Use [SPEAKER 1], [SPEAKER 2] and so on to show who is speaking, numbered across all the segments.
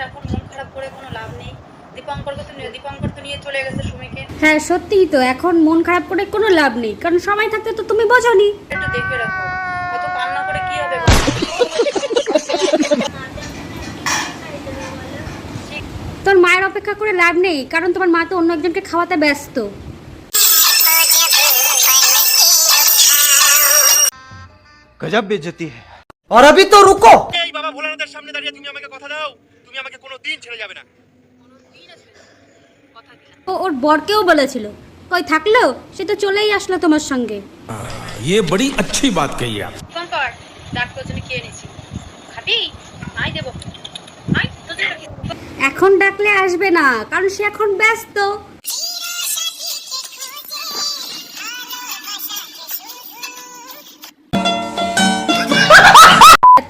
[SPEAKER 1] আচ্ছা এখন মন খারাপ করে কোনো লাভ নেই। দীপঙ্কর তো নিয়ে চলে গেছে সুমিকে।
[SPEAKER 2] হ্যাঁ সত্যিই তো, এখন মন খারাপ করে কোনো লাভ নেই, কারণ সময় থাকতে তো তুমি বোঝোনি।
[SPEAKER 1] একটু দেখে রাখো, অত কান্না করে কি হবে?
[SPEAKER 2] তোর মায়ের অপেক্ষা করে লাভ নেই, কারণ তোমার মা তো অন্য একজনকে খাওয়াতে ব্যস্ত।
[SPEAKER 3] गजब बेइज्जती है। और अभी तो रुको।
[SPEAKER 4] এই বাবা ভোলানাথের সামনে দাঁড়িয়ে তুমি আমাকে কথা দাও, তুমি আমাকে কোনোদিন ছেড়ে যাবে না।
[SPEAKER 2] ও ওর বরকেও বলেছিল, কই থাকলো, সে তো চলেই আসলো তোমার সঙ্গে।
[SPEAKER 5] ये बड़ी अच्छी बात कही आप।
[SPEAKER 1] দীপঙ্কর ডাক তোর জন্য খেয়ে নিছি, খাবি? আই দেবো, আই তোর জন্য
[SPEAKER 2] এখন ডাকলে আসবে না, কারণ সে এখন ব্যস্ত।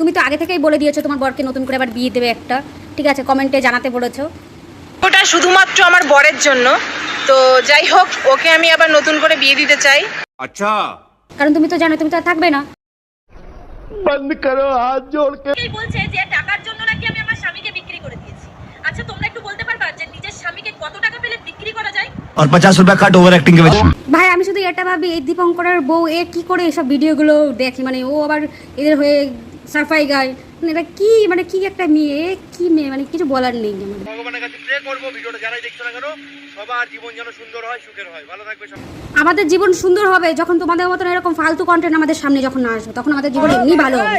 [SPEAKER 2] তুমি তো আগে থেকেই বলে দিয়েছো তোমার বরকে নতুন করে আবার বিয়ে দেবে একটা, ঠিক আছে, কমেন্টে জানাতে বলেছো।
[SPEAKER 6] ওটা শুধুমাত্র আমার বরের জন্য, তো যাই হোক ওকে আমি আবার নতুন করে বিয়ে দিতে চাই।
[SPEAKER 5] अच्छा
[SPEAKER 2] কারণ তুমি তো জানো তুমি তো আর থাকবে না।
[SPEAKER 4] বন্ধ করো হাত জোড় কে।
[SPEAKER 1] এই বলছে যে টাকার জন্য নাকি আমি আমার স্বামীকে বিক্রি করে দিয়েছি। আচ্ছা তোমরা একটু বলতে পারবা যে নিজের স্বামীকে কত টাকা পেলে বিক্রি করা যায়?
[SPEAKER 3] और 50 रुपया कट ओवर एक्टिंग के वजह।
[SPEAKER 2] ভাই আমি শুধু এটা ভাবি, এই দীপঙ্করের বউ এ কি করে এসব ভিডিওগুলো দেখে, মানে ও আবার এদের হয়ে সাফাই গায়, মানে এটা কি, মানে কি একটা মেয়ে, কি মেয়ে, মানে কিছু বলার নেই আমার।
[SPEAKER 4] ভগবানের কাছে প্রে করব ভিডিওটা যারাই দেখছো না কেন সবার জীবন যেন সুন্দর হয়, সুখের হয়। ভালো থাকবে সবাই।
[SPEAKER 2] আমাদের জীবন সুন্দর হবে যখন তোমাদের মতন এরকম ফালতু কন্টেন্ট আমাদের সামনে যখন না আসবে, তখন আমাদের জীবন এমনি ভালো হবে।